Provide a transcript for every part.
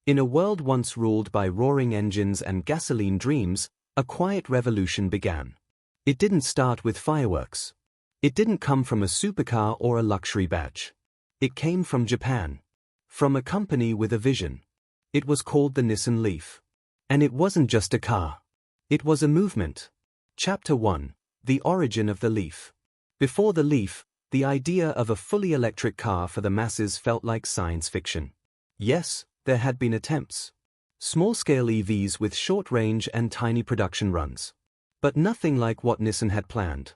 In a world once ruled by roaring engines and gasoline dreams, a quiet revolution began. It didn't start with fireworks. It didn't come from a supercar or a luxury badge. It came from Japan. From a company with a vision. It was called the Nissan Leaf. And it wasn't just a car. It was a movement. Chapter 1. The origin of the Leaf. Before the Leaf, the idea of a fully electric car for the masses felt like science fiction. Yes, there had been attempts. Small-scale EVs with short range and tiny production runs. But nothing like what Nissan had planned.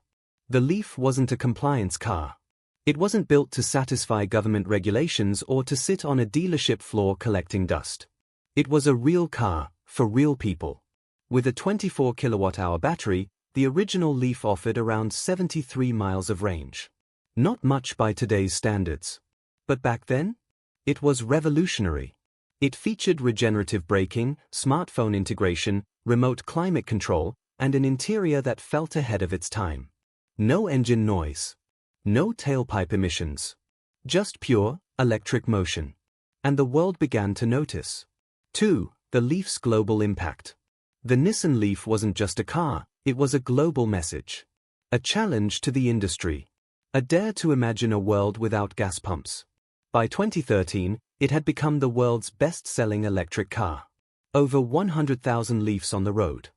The Leaf wasn't a compliance car. It wasn't built to satisfy government regulations or to sit on a dealership floor collecting dust. It was a real car, for real people. With a 24 kilowatt-hour battery, the original Leaf offered around 73 miles of range. Not much by today's standards. But back then? It was revolutionary. It featured regenerative braking, smartphone integration, remote climate control, and an interior that felt ahead of its time. No engine noise. No tailpipe emissions. Just pure, electric motion. And the world began to notice. 2. The Leaf's global impact. The Nissan Leaf wasn't just a car, it was a global message. A challenge to the industry. A dare to imagine a world without gas pumps. By 2013, it had become the world's best-selling electric car. Over 100,000 Leafs on the road.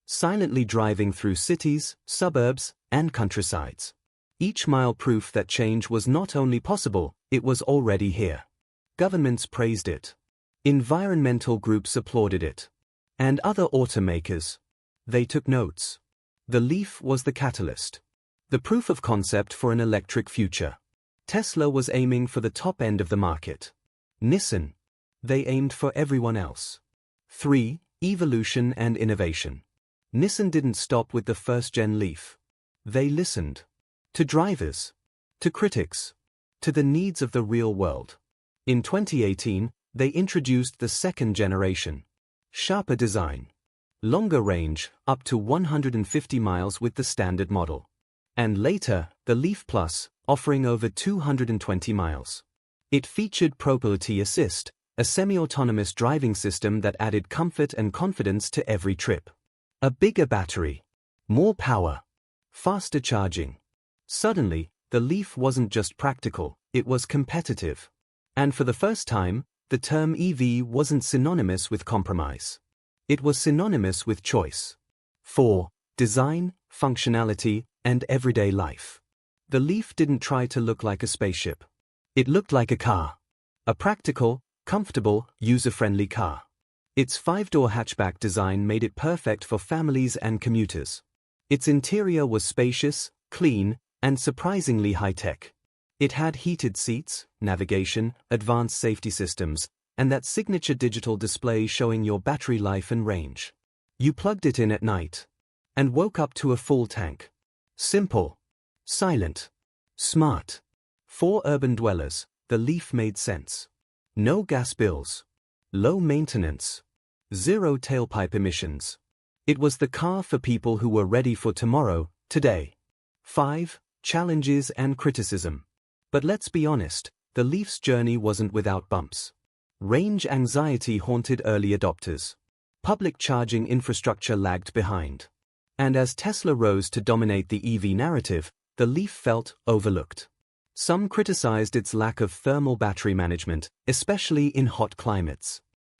Silently driving through cities, suburbs, and countrysides. Each mile proof that change was not only possible, it was already here. Governments praised it. Environmental groups applauded it. And other automakers. They took notes. The Leaf was the catalyst. The proof of concept for an electric future. Tesla was aiming for the top end of the market. Nissan. They aimed for everyone else. 3. Evolution and innovation. Nissan didn't stop with the first-gen Leaf. They listened. To drivers. To critics. To the needs of the real world. In 2018, they introduced the second generation. Sharper design. Longer range, up to 150 miles with the standard model. And later, the Leaf Plus, offering over 220 miles. It featured Propulsion Assist, a semi-autonomous driving system that added comfort and confidence to every trip. A bigger battery. More power. Faster charging. Suddenly, the Leaf wasn't just practical, it was competitive. And for the first time, the term EV wasn't synonymous with compromise. It was synonymous with choice. 4. Design, functionality, and everyday life. The Leaf didn't try to look like a spaceship. It looked like a car. A practical, comfortable, user-friendly car. Its 5-door hatchback design made it perfect for families and commuters. Its interior was spacious, clean, and surprisingly high-tech. It had heated seats, navigation, advanced safety systems, and that signature digital display showing your battery life and range. You plugged it in at night and woke up to a full tank. Simple. Silent. Smart. For urban dwellers, the Leaf made sense. No gas bills. Low maintenance. Zero tailpipe emissions. It was the car for people who were ready for tomorrow, today. 5. Challenges and criticism. But let's be honest, the Leaf's journey wasn't without bumps. Range anxiety haunted early adopters. Public charging infrastructure lagged behind. And as Tesla rose to dominate the EV narrative, the Leaf felt overlooked. Some criticized its lack of thermal battery management, especially in hot climates.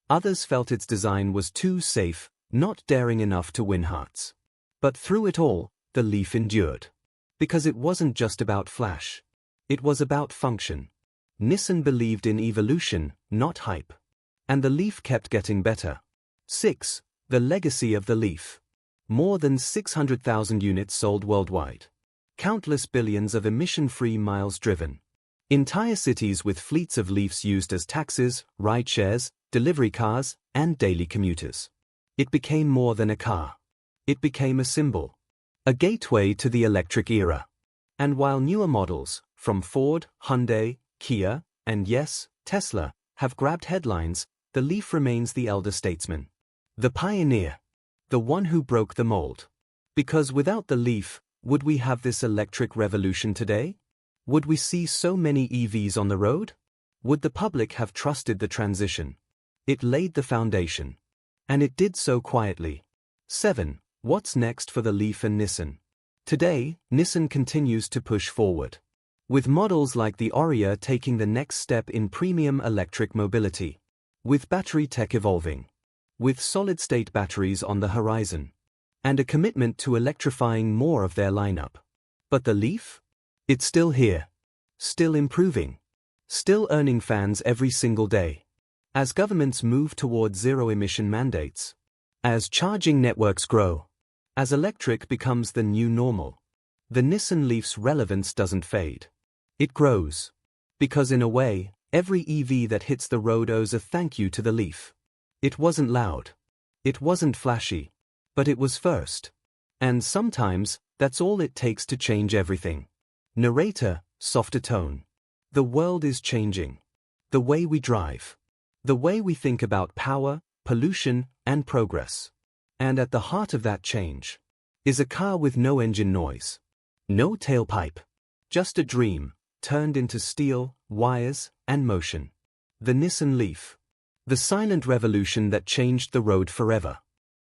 Others felt its design was too safe, not daring enough to win hearts. But through it all, the Leaf endured. Because it wasn't just about flash. It was about function. Nissan believed in evolution, not hype. And the Leaf kept getting better. 6. The legacy of the Leaf. More than 600,000 units sold worldwide. Countless billions of emission-free miles driven. Entire cities with fleets of Leafs used as taxis, ride-shares, delivery cars, and daily commuters. It became more than a car. It became a symbol. A gateway to the electric era. And while newer models, from Ford, Hyundai, Kia, and yes, Tesla, have grabbed headlines, the Leaf remains the elder statesman. The pioneer. The one who broke the mold. Because without the Leaf, would we have this electric revolution today? Would we see so many EVs on the road? Would the public have trusted the transition? It laid the foundation. And it did so quietly. 7. What's next for the Leaf and Nissan? Today, Nissan continues to push forward, with models like the Aria taking the next step in premium electric mobility, with battery tech evolving, with solid-state batteries on the horizon, and a commitment to electrifying more of their lineup. But the Leaf? It's still here, still improving, still earning fans every single day. As governments move toward zero-emission mandates, as charging networks grow, as electric becomes the new normal, the Nissan Leaf's relevance doesn't fade. It grows. Because in a way, every EV that hits the road owes a thank you to the Leaf. It wasn't loud. It wasn't flashy. But it was first. And sometimes, that's all it takes to change everything. Narrator, softer tone. The world is changing. The way we drive. The way we think about power, pollution, and progress. And at the heart of that change is a car with no engine noise. No tailpipe. Just a dream, turned into steel, wires, and motion. The Nissan Leaf. The silent revolution that changed the road forever.